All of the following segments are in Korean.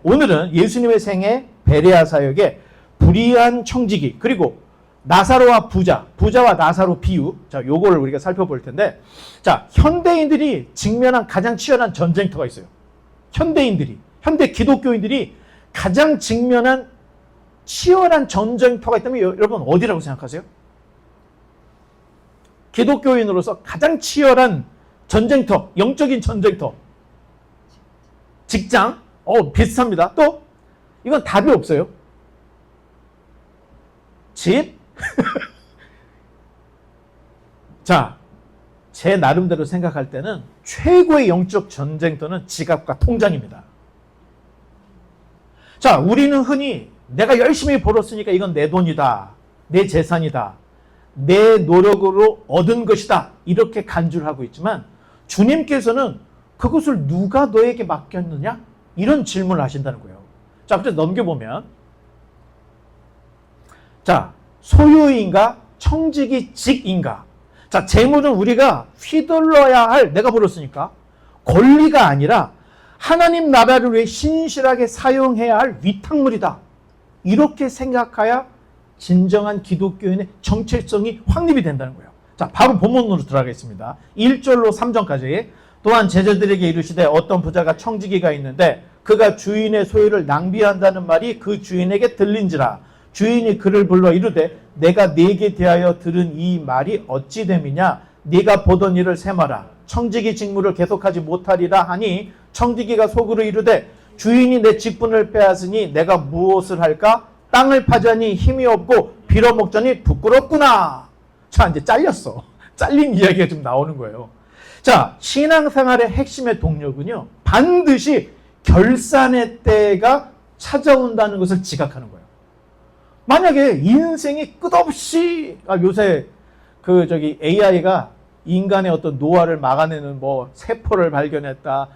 오늘은 예수님의 생애, 베레아 사역의 불의한 청지기, 그리고 나사로와 부자와 나사로 비유, 자, 요거를 우리가 살펴볼 텐데, 자, 현대인들이 직면한 가장 치열한 전쟁터가 있어요. 현대 기독교인들이 가장 직면한 치열한 전쟁터가 있다면 여러분 어디라고 생각하세요? 기독교인으로서 가장 치열한 전쟁터, 영적인 전쟁터. 직장, 비슷합니다. 또 이건 답이 없어요. 집. 자, 제 나름대로 생각할 때는 최고의 영적 전쟁터는 지갑과 통장입니다. 자, 우리는 흔히 내가 열심히 벌었으니까 이건 내 돈이다, 내 재산이다, 내 노력으로 얻은 것이다, 이렇게 간주를 하고 있지만 주님께서는 그것을 누가 너에게 맡겼느냐? 이런 질문을 하신다는 거예요. 자, 그래서 넘겨보면, 자, 소유인가 청지기 직인가? 자, 재물은 우리가 휘둘러야 할, 내가 벌었으니까 권리가 아니라 하나님 나라를 위해 신실하게 사용해야 할 위탁물이다. 이렇게 생각해야 진정한 기독교인의 정체성이 확립이 된다는 거예요. 자, 바로 본문으로 들어가겠습니다. 1절로 3절까지. 또한 제자들에게 이르시되 어떤 부자가 청지기가 있는데 그가 주인의 소유를 낭비한다는 말이 그 주인에게 들린지라. 주인이 그를 불러 이르되 내가 네게 대하여 들은 이 말이 어찌 됨이냐? 네가 보던 일을 세마라. 청지기 직무를 계속하지 못하리라 하니 청지기가 속으로 이르되 주인이 내 직분을 빼앗으니 내가 무엇을 할까? 땅을 파자니 힘이 없고 빌어먹자니 부끄럽구나. 자, 이제 잘렸어. 잘린 이야기가 좀 나오는 거예요. 자, 신앙생활의 핵심의 동력은요, 반드시 결산의 때가 찾아온다는 것을 지각하는 거예요. 만약에 인생이 끝없이, 요새 AI가 인간의 어떤 노화를 막아내는 세포를 발견했다,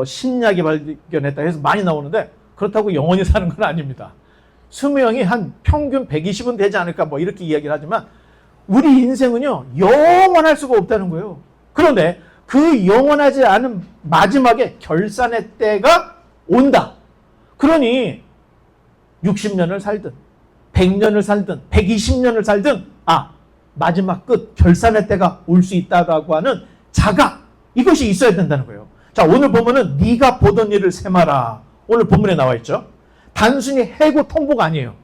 신약이 발견했다 해서 많이 나오는데, 그렇다고 영원히 사는 건 아닙니다. 수명이 한 평균 120은 되지 않을까, 이렇게 이야기를 하지만, 우리 인생은요, 영원할 수가 없다는 거예요. 그런데 그 영원하지 않은 마지막에 결산의 때가 온다. 그러니 60년을 살든 100년을 살든 120년을 살든 마지막 끝 결산의 때가 올 수 있다라고 하는 자각, 이것이 있어야 된다는 거예요. 자, 오늘 보면은 네가 보던 일을 세마라. 오늘 본문에 나와 있죠. 단순히 해고 통보가 아니에요.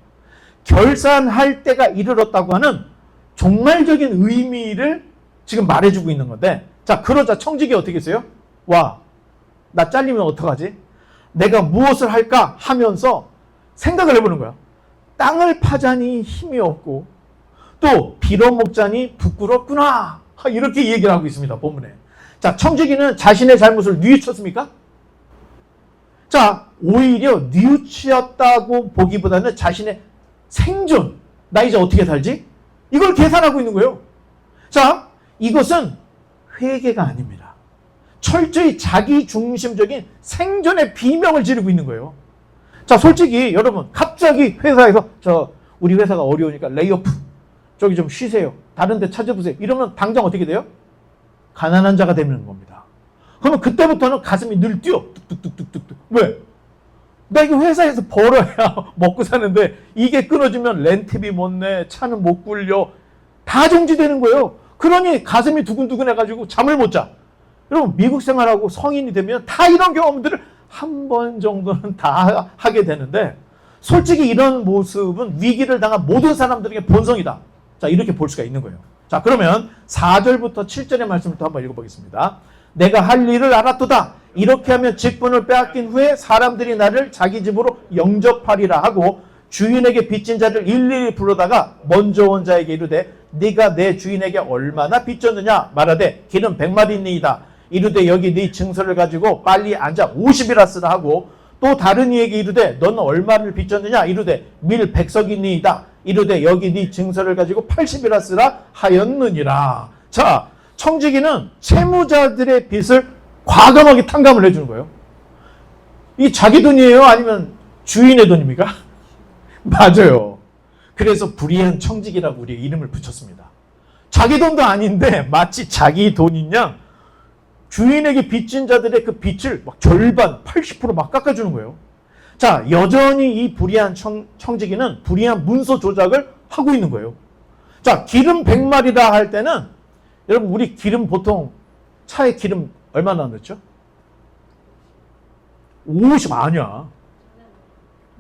결산할 때가 이르렀다고 하는 종말적인 의미를 지금 말해주고 있는 건데, 자, 그러자 청지기 어떻게 했어요? 와, 나 잘리면 어떡하지? 내가 무엇을 할까? 하면서 생각을 해보는 거야. 땅을 파자니 힘이 없고 또 빌어먹자니 부끄럽구나. 이렇게 얘기를 하고 있습니다, 본문에. 자, 청지기는 자신의 잘못을 뉘우쳤습니까? 자, 오히려 뉘우치었다고 보기보다는 자신의 생존, 나 이제 어떻게 살지? 이걸 계산하고 있는 거예요. 자, 이것은 회개가 아닙니다. 철저히 자기중심적인 생존의 비명을 지르고 있는 거예요. 자, 솔직히 여러분, 갑자기 회사에서 우리 회사가 어려우니까 레이오프, 저기 좀 쉬세요, 다른 데 찾아보세요, 이러면 당장 어떻게 돼요? 가난한 자가 되는 겁니다. 그러면 그때부터는 가슴이 늘 뛰어. 뚝뚝뚝뚝뚝. 왜? 나 이거 회사에서 벌어야 먹고 사는데 이게 끊어지면 렌트비 못 내, 차는 못 굴려, 다 정지되는 거예요. 그러니 가슴이 두근두근 해가지고 잠을 못 자. 여러분, 미국 생활하고 성인이 되면 다 이런 경험들을 한 번 정도는 다 하게 되는데, 솔직히 이런 모습은 위기를 당한 모든 사람들에게 본성이다. 자, 이렇게 볼 수가 있는 거예요. 자, 그러면 4절부터 7절의 말씀부터 한번 읽어보겠습니다. 내가 할 일을 알았도다. 이렇게 하면 직분을 빼앗긴 후에 사람들이 나를 자기 집으로 영접하리라 하고 주인에게 빚진 자를 일일이 부르다가 먼저 온 자에게 이르되 네가 내 주인에게 얼마나 빚졌느냐? 말하되 기름 100마리니이다. 이르되 여기 네 증서를 가지고 빨리 앉아 50이라 쓰라 하고 또 다른 이에게 이르되 너는 얼마를 빚졌느냐? 이르되 밀 100석이니이다. 이르되 여기 네 증서를 가지고 80이라 쓰라 하였느니라. 자, 청지기는 채무자들의 빚을 과감하게 탕감을 해주는 거예요. 이 자기 돈이에요? 아니면 주인의 돈입니까? 맞아요. 그래서 불의한 청지기라고 우리 이름을 붙였습니다. 자기 돈도 아닌데 마치 자기 돈인 양 주인에게 빚진 자들의 그 빚을 막 절반, 80% 막 깎아주는 거예요. 자, 여전히 이 불의한 청지기는 불의한 문서 조작을 하고 있는 거예요. 자, 기름 100마리라 할 때는 여러분 우리 기름 보통 차에 기름 얼마나 넣죠? 50 아니야.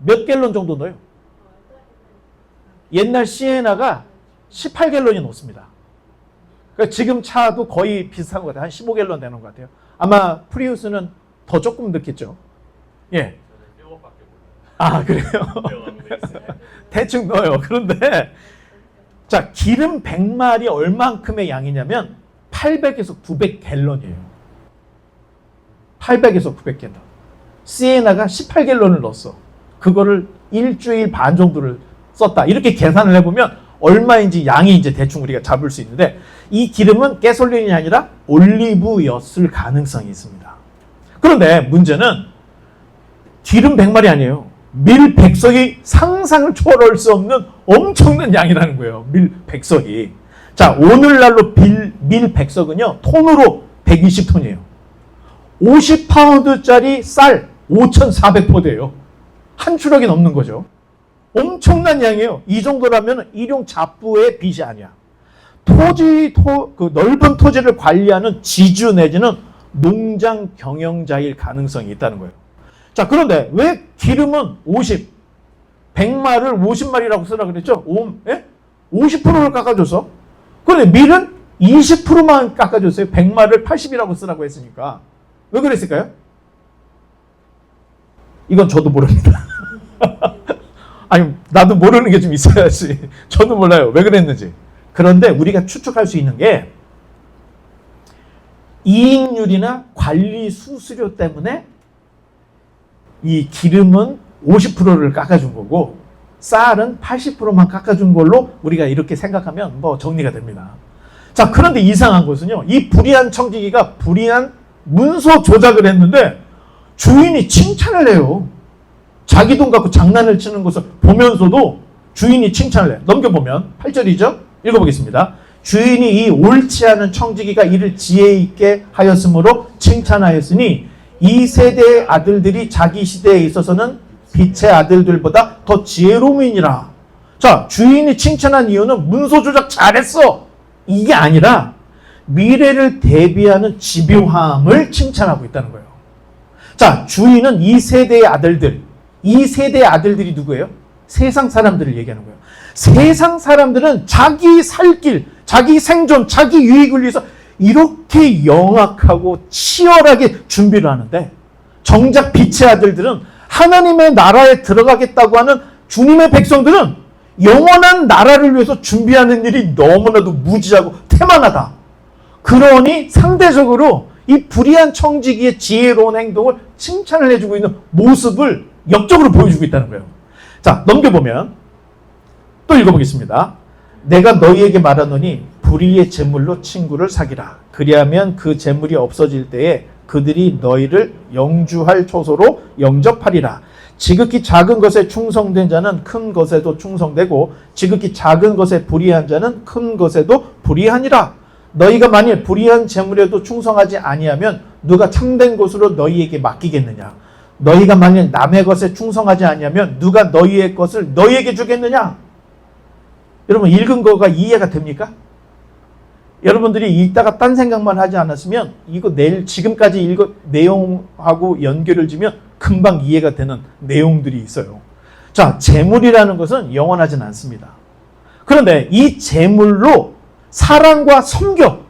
몇 갤런 정도 넣어요? 옛날 시에나가 18갤런이 넣습니다. 그러니까 지금 차도 거의 비슷한 것 같아요. 한 15갤런 되는 것 같아요. 아마 프리우스는 더 조금 넣겠죠. 예. 아, 그래요? 대충 넣어요. 그런데 자, 기름 100마리 얼만큼의 양이냐면 800에서 900갤런이에요. 800에서 900갤런. 시에나가 18갤런을 넣었어. 그거를 일주일 반 정도를 썼다. 이렇게 계산을 해보면 얼마인지 양이 이제 대충 우리가 잡을 수 있는데 이 기름은 가솔린이 아니라 올리브였을 가능성이 있습니다. 그런데 문제는 기름 100마리 아니에요. 밀 100석이 상상을 초월할 수 없는 엄청난 양이라는 거예요. 밀 100석이. 자, 오늘날로 밀 100석은요. 톤으로 120톤이에요. 50파운드짜리 쌀 5,400포대예요. 한 추럭이 넘는 거죠. 엄청난 양이에요. 이 정도라면 일용 잡부의 빚이 아니야. 그 넓은 토지를 관리하는 지주 내지는 농장 경영자일 가능성이 있다는 거예요. 자, 그런데 왜 기름은 50, 100마를 50마리라고 쓰라 그랬죠? 50%를 깎아줘서. 그런데 밀은 20%만 깎아줬어요. 100마를 80이라고 쓰라고 했으니까. 왜 그랬을까요? 이건 저도 모릅니다. 아니, 나도 모르는 게 좀 있어야지. 저도 몰라요. 왜 그랬는지. 그런데 우리가 추측할 수 있는 게 이익률이나 관리 수수료 때문에 이 기름은 50%를 깎아준 거고 쌀은 80%만 깎아준 걸로 우리가 이렇게 생각하면 뭐 정리가 됩니다. 자, 그런데 이상한 것은요. 이 불의한 청지기가 불의한 문서 조작을 했는데 주인이 칭찬을 해요. 자기 돈 갖고 장난을 치는 것을 보면서도 주인이 칭찬을 해요. 넘겨보면 8절이죠. 읽어보겠습니다. 주인이 이 옳지 않은 청지기가 이를 지혜 있게 하였으므로 칭찬하였으니 이 세대의 아들들이 자기 시대에 있어서는 빛의 아들들보다 더 지혜로움이니라. 자, 주인이 칭찬한 이유는 문서 조작 잘했어. 이게 아니라 미래를 대비하는 집요함을 칭찬하고 있다는 거예요. 자, 주인은 이 세대의 아들들, 이 세대의 아들들이 누구예요? 세상 사람들을 얘기하는 거예요. 세상 사람들은 자기 살 길, 자기 생존, 자기 유익을 위해서 이렇게 영악하고 치열하게 준비를 하는데 정작 빛의 아들들은 하나님의 나라에 들어가겠다고 하는 주님의 백성들은 영원한 나라를 위해서 준비하는 일이 너무나도 무지하고 태만하다. 그러니 상대적으로 이 불의한 청지기의 지혜로운 행동을 칭찬을 해주고 있는 모습을 역적으로 보여주고 있다는 거예요. 자, 넘겨보면 또 읽어보겠습니다. 내가 너희에게 말하노니 불의의 재물로 친구를 사기라. 그리하면 그 재물이 없어질 때에 그들이 너희를 영주할 초소로 영접하리라. 지극히 작은 것에 충성된 자는 큰 것에도 충성되고 지극히 작은 것에 불의한 자는 큰 것에도 불의하니라. 너희가 만일 불의한 재물에도 충성하지 아니하면 누가 참된 것으로 너희에게 맡기겠느냐. 너희가 만일 남의 것에 충성하지 아니하면 누가 너희의 것을 너희에게 주겠느냐. 여러분, 읽은 거가 이해가 됩니까? 여러분들이 읽다가 딴 생각만 하지 않았으면 이거 내일 지금까지 읽은 내용하고 연결을 지면 금방 이해가 되는 내용들이 있어요. 자, 재물이라는 것은 영원하진 않습니다. 그런데 이 재물로 사랑과 섬겨.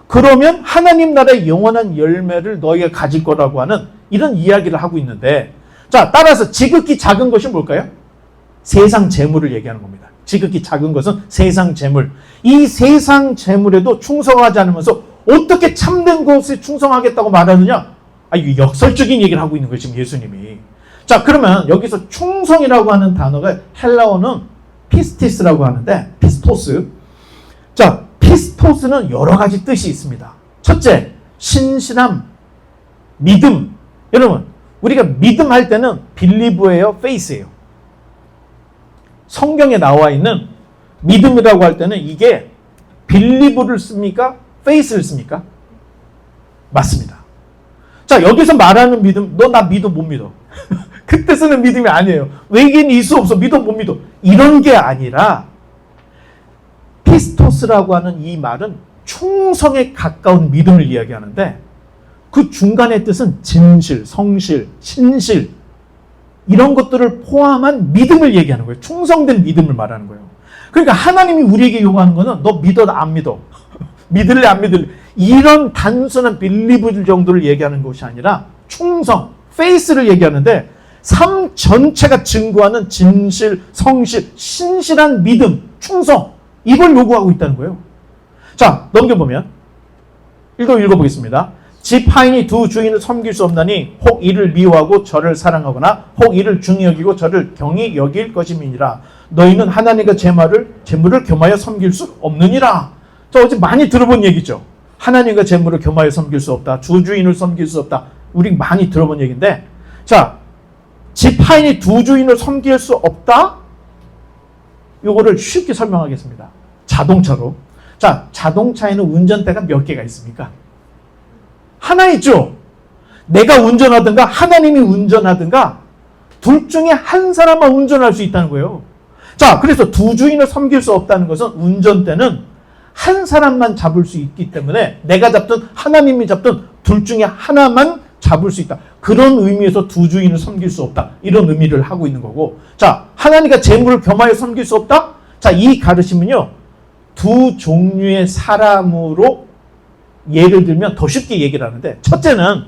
그러면 하나님 나라의 영원한 열매를 너희가 가질 거라고 하는 이런 이야기를 하고 있는데, 자, 따라서 지극히 작은 것이 뭘까요? 세상 재물을 얘기하는 겁니다. 지극히 작은 것은 세상 재물. 이 세상 재물에도 충성하지 않으면서 어떻게 참된 것에 충성하겠다고 말하느냐? 이거 역설적인 얘기를 하고 있는 거예요, 지금 예수님이. 자, 그러면 여기서 충성이라고 하는 단어가 헬라어는 피스티스라고 하는데, 피스토스. 자, 피스토스는 여러 가지 뜻이 있습니다. 첫째, 신실함, 믿음. 여러분, 우리가 믿음 할 때는 빌리브예요, 페이스예요. 성경에 나와 있는 믿음이라고 할 때는 이게 빌리브를 씁니까? 페이스를 씁니까? 맞습니다. 자, 여기서 말하는 믿음, 너 나 믿어 못 믿어? 그때 쓰는 믿음이 아니에요. 외계인이 있어 없어 믿어 못 믿어 이런 게 아니라 피스토스라고 하는 이 말은 충성에 가까운 믿음을 이야기하는데 그 중간의 뜻은 진실, 성실, 신실 이런 것들을 포함한 믿음을 얘기하는 거예요. 충성된 믿음을 말하는 거예요. 그러니까 하나님이 우리에게 요구하는 거는 너 믿어 안 믿어 믿을래 안 믿을래 이런 단순한 빌리브 정도를 얘기하는 것이 아니라 충성, 페이스를 얘기하는데 삶 전체가 증거하는 진실, 성실, 신실한 믿음, 충성 이걸 요구하고 있다는 거예요. 자, 넘겨보면 읽어보겠습니다. 집 하인이 두 주인을 섬길 수 없나니 혹 이를 미워하고 저를 사랑하거나 혹 이를 중히 여기고 저를 경히 여길 것임이니라. 너희는 하나님과 재물을 겸하여 섬길 수 없느니라. 저 어제 많이 들어본 얘기죠. 하나님과 재물을 겸하여 섬길 수 없다. 주주인을 섬길 수 없다. 우리 많이 들어본 얘기인데 자, 집 하인이 두 주인을 섬길 수 없다? 요거를 쉽게 설명하겠습니다. 자동차로. 자, 자동차에는 운전대가 몇 개가 있습니까? 하나 있죠. 내가 운전하든가 하나님이 운전하든가 둘 중에 한 사람만 운전할 수 있다는 거예요. 자, 그래서 두 주인을 섬길 수 없다는 것은 운전대는 한 사람만 잡을 수 있기 때문에 내가 잡든 하나님이 잡든 둘 중에 하나만 잡을 수 있다. 그런 의미에서 두 주인을 섬길 수 없다. 이런 의미를 하고 있는 거고. 자, 하나님과 재물을 겸하여 섬길 수 없다? 자, 이 가르침은요. 두 종류의 사람으로 예를 들면 더 쉽게 얘기를 하는데 첫째는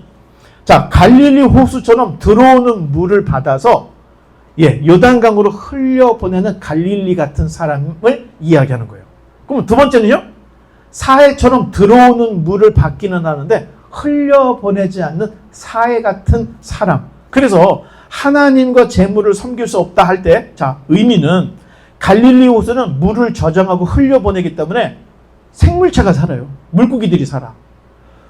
자, 갈릴리 호수처럼 들어오는 물을 받아서 요단강으로 흘려보내는 갈릴리 같은 사람을 이야기하는 거예요. 그럼 두 번째는요. 사해처럼 들어오는 물을 받기는 하는데 흘려보내지 않는 사해 같은 사람. 그래서 하나님과 재물을 섬길 수 없다 할 때 자, 의미는 갈릴리 호수는 물을 저장하고 흘려보내기 때문에 생물체가 살아요. 물고기들이 살아.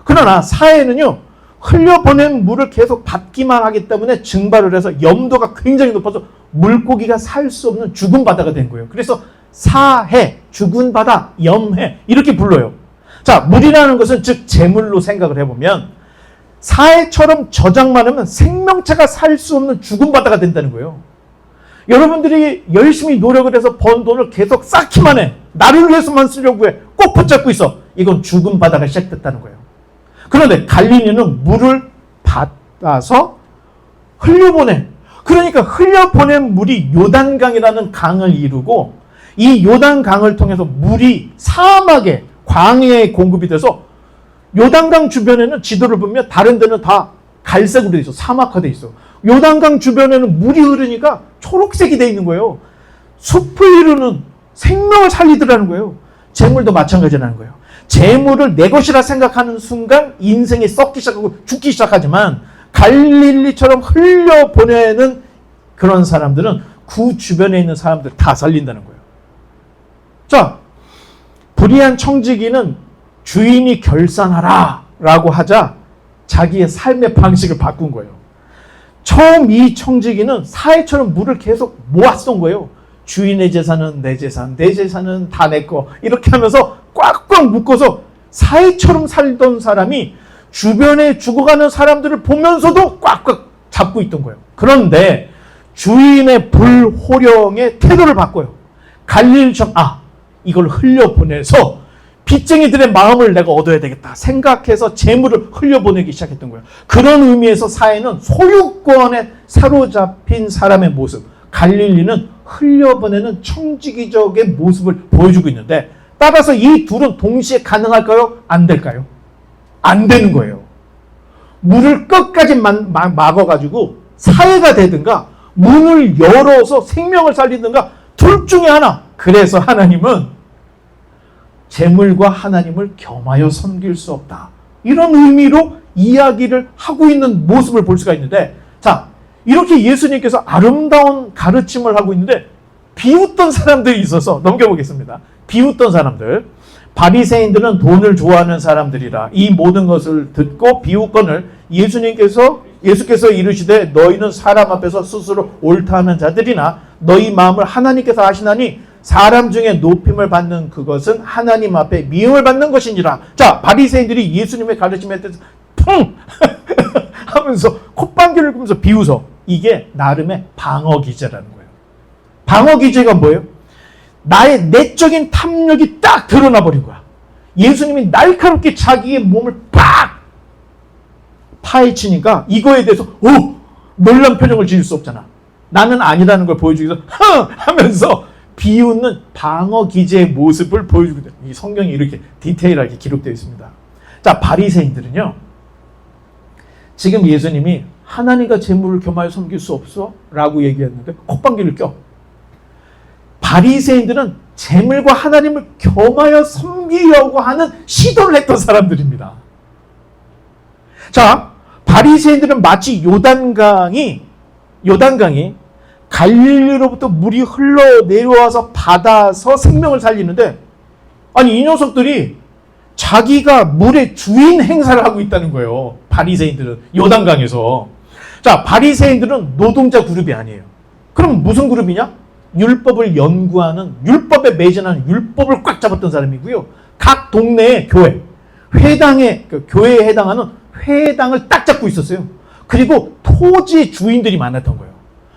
그러나 사해는요. 흘려보낸 물을 계속 받기만 하기 때문에 증발을 해서 염도가 굉장히 높아서 물고기가 살 수 없는 죽은 바다가 된 거예요. 그래서 사해, 죽은 바다, 염해 이렇게 불러요. 자, 물이라는 것은 즉 재물로 생각을 해보면 사해처럼 저장만 하면 생명체가 살 수 없는 죽은 바다가 된다는 거예요. 여러분들이 열심히 노력을 해서 번 돈을 계속 쌓기만 해. 나를 위해서만 쓰려고 해. 꼭 붙잡고 있어. 이건 죽은 바다가 시작됐다는 거예요. 그런데 갈릴리는 물을 받아서 흘려보내. 그러니까 흘려보낸 물이 요단강이라는 강을 이루고 이 요단강을 통해서 물이 사막에 광야에 공급이 돼서 요단강 주변에는 지도를 보면 다른 데는 다 갈색으로 돼 있어. 사막화돼 있어. 요단강 주변에는 물이 흐르니까 초록색이 돼 있는 거예요. 숲을 이루는 생명을 살리더라는 거예요. 재물도 마찬가지라는 거예요. 재물을 내 것이라 생각하는 순간 인생이 썩기 시작하고 죽기 시작하지만 갈릴리처럼 흘려보내는 그런 사람들은 그 주변에 있는 사람들 다 살린다는 거예요. 자, 불의한 청지기는 주인이 결산하라 라고 하자 자기의 삶의 방식을 바꾼 거예요. 처음 이 청지기는 사해처럼 물을 계속 모았던 거예요. 주인의 재산은 내 재산, 내 재산은 다 내 거 이렇게 하면서 꽉꽉 묶어서 사해처럼 살던 사람이 주변에 죽어가는 사람들을 보면서도 꽉꽉 잡고 있던 거예요. 그런데 주인의 불호령의 태도를 바꿔요. 갈릴리처럼 이걸 흘려보내서 빚쟁이들의 마음을 내가 얻어야 되겠다 생각해서 재물을 흘려보내기 시작했던 거예요. 그런 의미에서 사해는 소유권에 사로잡힌 사람의 모습, 갈릴리는 흘려보내는 청지기적의 모습을 보여주고 있는데 따라서 이 둘은 동시에 가능할까요? 안 될까요? 안 되는 거예요. 물을 끝까지 막아가지고 사해가 되든가 문을 열어서 생명을 살리든가 둘 중에 하나. 그래서 하나님은 재물과 하나님을 겸하여 섬길 수 없다. 이런 의미로 이야기를 하고 있는 모습을 볼 수가 있는데 자, 이렇게 예수님께서 아름다운 가르침을 하고 있는데 비웃던 사람들이 있어서 넘겨보겠습니다. 비웃던 사람들. 바리새인들은 돈을 좋아하는 사람들이라 이 모든 것을 듣고 비웃거늘 예수께서 이르시되 너희는 사람 앞에서 스스로 옳다 하는 자들이나 너희 마음을 하나님께서 아시나니 사람 중에 높임을 받는 그것은 하나님 앞에 미움을 받는 것이니라. 자, 바리새인들이 예수님의 가르침에 대해서 펑 하면서 콧방귀를 qui면서 비웃어. 이게 나름의 방어기제라는 거예요. 방어기제가 뭐예요? 나의 내적인 탐욕이 딱 드러나 버린 거야. 예수님이 날카롭게 자기의 몸을 팍 파헤치니까 이거에 대해서 놀란 표정을 지을 수 없잖아. 나는 아니라는 걸 보여주기 위해서 하면서 비웃는 방어기제의 모습을 보여주게 돼요. 이 성경이 이렇게 디테일하게 기록되어 있습니다. 자, 바리새인들은요, 지금 예수님이 하나님과 재물을 겸하여 섬길 수 없어? 라고 얘기했는데 콧방귀를 껴. 바리새인들은 재물과 하나님을 겸하여 섬기려고 하는 시도를 했던 사람들입니다. 자, 바리새인들은 마치 요단강이 갈릴리로부터 물이 흘러내려와서 받아서 생명을 살리는데, 아니 이 녀석들이 자기가 물의 주인 행사를 하고 있다는 거예요. 바리새인들은 요단강에서. 자, 바리새인들은 노동자 그룹이 아니에요. 그럼 무슨 그룹이냐? 율법을 연구하는, 율법에 매진하는, 율법을 꽉 잡았던 사람이고요. 각 동네의 회당에, 교회에 해당하는 회당을 딱 잡고 있었어요. 그리고 토지 주인들이 많았던 거예요.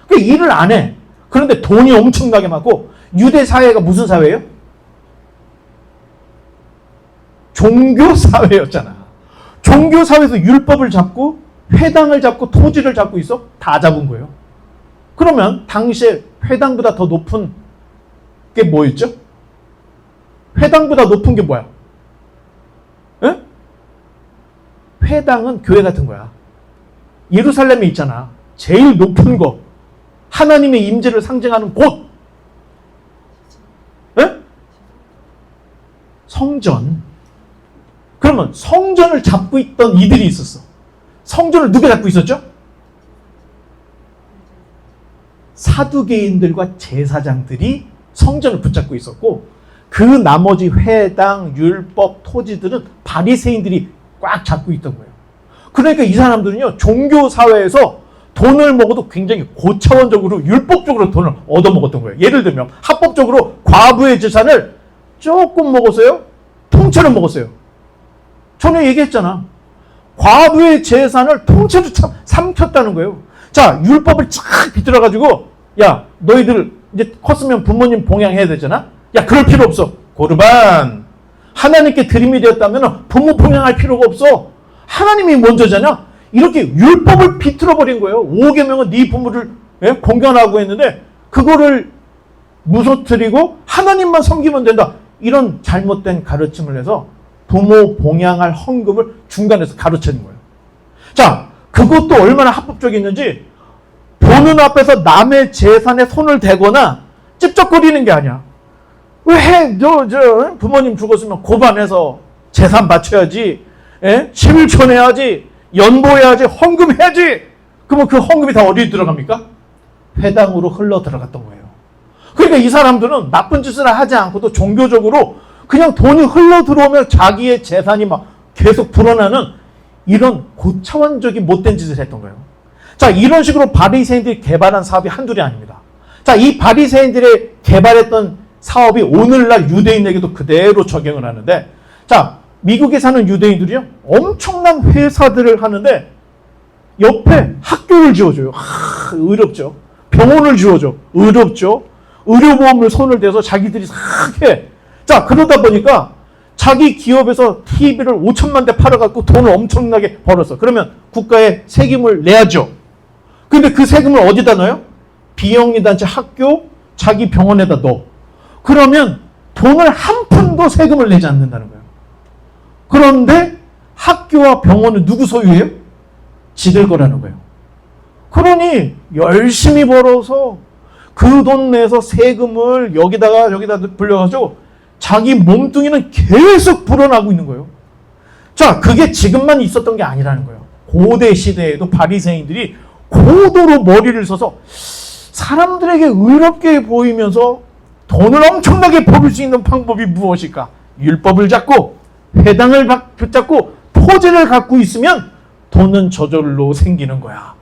그 일을 안 해. 그런데 돈이 엄청나게 많고, 유대 사회가 무슨 사회예요? 종교 사회였잖아. 종교 사회에서 율법을 잡고 회당을 잡고 토지를 잡고 있어? 다 잡은 거예요. 그러면 당시에 회당보다 더 높은 게 뭐였죠? 회당보다 높은 게 뭐야? 에? 회당은 교회 같은 거야. 예루살렘에 있잖아. 제일 높은 거. 하나님의 임재를 상징하는 곳. 에? 성전. 그러면 성전을 잡고 있던 이들이 있었어. 성전을 누가 잡고 있었죠? 사두개인들과 제사장들이 성전을 붙잡고 있었고, 그 나머지 회당, 율법, 토지들은 바리새인들이 꽉 잡고 있던 거예요. 그러니까 이 사람들은요, 종교 사회에서 돈을 먹어도 굉장히 고차원적으로 율법적으로 돈을 얻어먹었던 거예요. 예를 들면 합법적으로 과부의 재산을 조금 먹었어요? 통째로 먹었어요. 전에 얘기했잖아. 과부의 재산을 통째로 삼켰다는 거예요. 자, 율법을 쫙 비틀어가지고, 야, 너희들 이제 컸으면 부모님 봉양해야 되잖아? 야, 그럴 필요 없어. 고르반. 하나님께 드림이 되었다면 부모 봉양할 필요가 없어. 하나님이 먼저잖아. 이렇게 율법을 비틀어버린 거예요. 5계명은 네 부모를 공경하고 했는데, 그거를 무소트리고 하나님만 섬기면 된다. 이런 잘못된 가르침을 해서 부모 봉양할 헌금을 중간에서 가로채는 거예요. 자, 그것도 얼마나 합법적이었는지, 보는 앞에서 남의 재산에 손을 대거나 찝쩍거리는 게 아니야. 왜 부모님 죽었으면 고반해서 재산 바쳐야지, 11촌 해야지, 연보해야지, 헌금해야지. 그러면 그 헌금이 다 어디에 들어갑니까? 회당으로 흘러 들어갔던 거예요. 그러니까 이 사람들은 나쁜 짓을 하지 않고도 종교적으로 그냥 돈이 흘러 들어오면 자기의 재산이 막 계속 불어나는 이런 고차원적인 못된 짓을 했던 거예요. 자, 이런 식으로 바리새인들이 개발한 사업이 한둘이 아닙니다. 자, 이 바리새인들이 개발했던 사업이 오늘날 유대인에게도 그대로 적용을 하는데, 자, 미국에 사는 유대인들이요, 엄청난 회사들을 하는데 옆에 학교를 지어줘요. 의롭죠. 병원을 지어줘. 의롭죠. 의료보험을 손을 대서 자기들이 싹 해. 자, 그러다 보니까 자기 기업에서 TV를 5천만 대 팔아갖고 돈을 엄청나게 벌었어. 그러면 국가에 세금을 내야죠. 근데 그 세금을 어디다 넣어요? 비영리단체 학교, 자기 병원에다 넣어. 그러면 돈을 한 푼도 세금을 내지 않는다는 거예요. 그런데 학교와 병원은 누구 소유예요? 지들 거라는 거예요. 그러니 열심히 벌어서 그 돈 내서 세금을 여기다 불려가지고 자기 몸뚱이는 계속 불어나고 있는 거예요. 자, 그게 지금만 있었던 게 아니라는 거예요. 고대 시대에도 바리새인들이 고도로 머리를 써서 사람들에게 의롭게 보이면서 돈을 엄청나게 벌을 수 있는 방법이 무엇일까? 율법을 잡고 회당을 붙잡고 토지를 갖고 있으면 돈은 저절로 생기는 거야.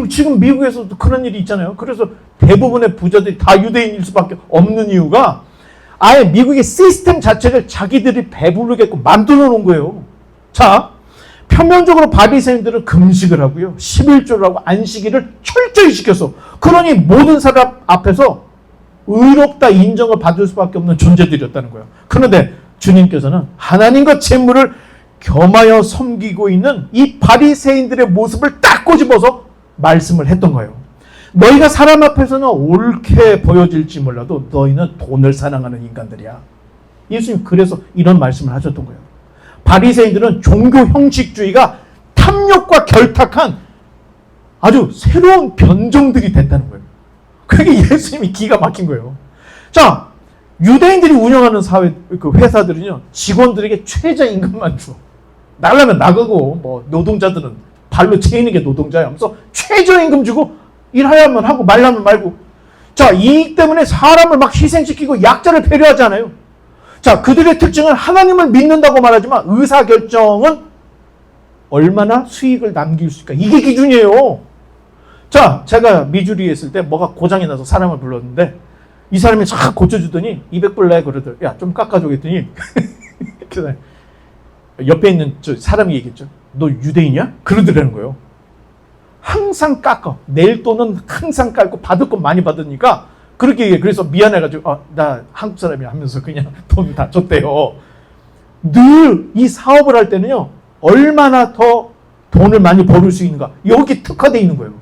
지금 미국에서도 그런 일이 있잖아요. 그래서 대부분의 부자들이 다 유대인일 수밖에 없는 이유가, 아예 미국의 시스템 자체를 자기들이 배부르게끔 만들어 놓은 거예요. 자, 표면적으로 바리새인들은 금식을 하고요. 11조를 하고 안식일을 철저히 지켰어. 그러니 모든 사람 앞에서 의롭다 인정을 받을 수밖에 없는 존재들이었다는 거예요. 그런데 주님께서는 하나님과 재물을 겸하여 섬기고 있는 이 바리새인들의 모습을 딱 꼬집어서 말씀을 했던 거예요. 너희가 사람 앞에서는 옳게 보여질지 몰라도 너희는 돈을 사랑하는 인간들이야. 예수님 그래서 이런 말씀을 하셨던 거예요. 바리새인들은 종교 형식주의가 탐욕과 결탁한 아주 새로운 변종들이 됐다는 거예요. 그게 예수님이 기가 막힌 거예요. 자, 유대인들이 운영하는 사회, 그 회사들은요, 직원들에게 최저임금만 줘. 나가면 나가고, 뭐, 노동자들은 발로 채이는 게 노동자야 하면서 최저임금 주고 일하려면 하고 말라면 말고. 자, 이익 때문에 사람을 막 희생시키고 약자를 배려하잖아요. 자, 그들의 특징은 하나님을 믿는다고 말하지만 의사결정은 얼마나 수익을 남길 수 있을까? 이게 기준이에요. 자, 제가 미주리에 있을 때 뭐가 고장이 나서 사람을 불렀는데 이 사람이 쫙 고쳐주더니 200불 내 그러더라고요. 야, 좀 깎아줘 그랬더니 옆에 있는 저 사람이 얘기했죠. 너 유대인이야? 그러더라는 거예요. 항상 깎아. 낼 돈은 항상 깎고 받을 건 많이 받으니까 그렇게 얘기해. 그래서 미안해가지고 나 한국 사람이야 하면서 그냥 돈 다 줬대요. 늘 이 사업을 할 때는요. 얼마나 더 돈을 많이 벌을 수 있는가. 여기 특화되어 있는 거예요.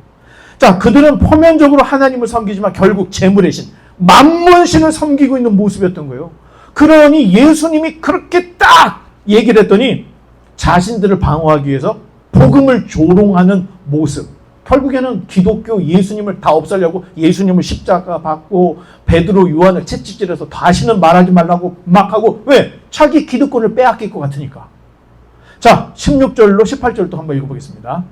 자, 그들은 표면적으로 하나님을 섬기지만 결국 재물의 신, 만몬신을 섬기고 있는 모습이었던 거예요. 그러니 예수님이 그렇게 딱 얘기를 했더니 자신들을 방어하기 위해서 복음을 조롱하는 모습. 결국에는 기독교 예수님을 다 없애려고 예수님을 십자가 받고 베드로 요한을 채찍질해서 다시는 말하지 말라고 막 하고 왜? 자기 기득권을 빼앗길 것 같으니까. 자, 16절로 18절도 한번 읽어보겠습니다.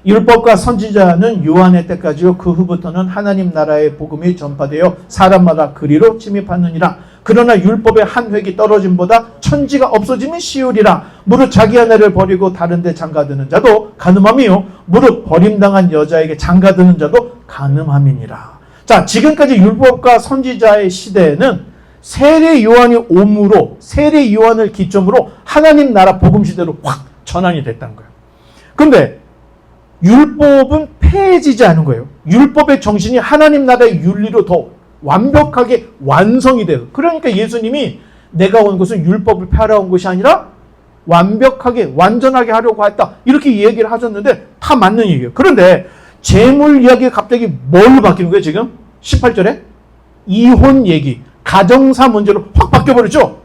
율법과 선지자는 요한의 때까지요 그 후부터는 하나님 나라의 복음이 전파되어 사람마다 그리로 침입하느니라. 그러나 율법의 한 획이 떨어짐보다 천지가 없어짐이 쉬우리라. 무릇 자기 아내를 버리고 다른 데 장가드는 자도 간음함이요 무릇 버림당한 여자에게 장가드는 자도 간음함이니라. 자, 지금까지 율법과 선지자의 시대에는 세례 요한이 옴으로 세례 요한을 기점으로 하나님 나라 복음 시대로 확 전환이 됐다는 거예요. 그런데 율법은 폐해지지 않은 거예요. 율법의 정신이 하나님 나라의 윤리로 더 완벽하게 완성이 돼요. 그러니까 예수님이 내가 온 것은 율법을 폐하러 온 것이 아니라 완벽하게 완전하게 하려고 했다. 이렇게 얘기를 하셨는데 다 맞는 얘기예요. 그런데 재물 이야기가 갑자기 뭘로 바뀌는 거예요 지금? 18절에? 이혼 얘기, 가정사 문제로 확 바뀌어버렸죠?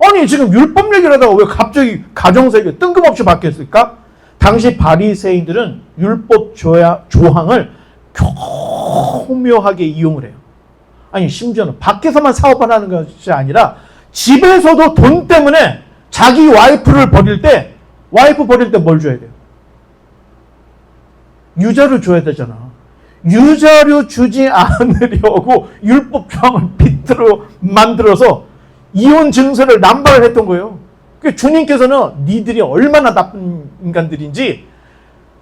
아니 지금 율법 얘기를 하다가 왜 갑자기 가정사 얘기가 뜬금없이 바뀌었을까? 당시 바리새인들은 율법 조항을 교묘하게 이용을 해요. 아니 심지어는 밖에서만 사업을 하는 것이 아니라 집에서도 돈 때문에 자기 와이프를 버릴 때 뭘 줘야 돼요? 유자료 줘야 되잖아. 유자료 주지 않으려고 율법 조항을 빗들어 만들어서 이혼 증서를 남발을 했던 거예요. 주님께서는 니들이 얼마나 나쁜 인간들인지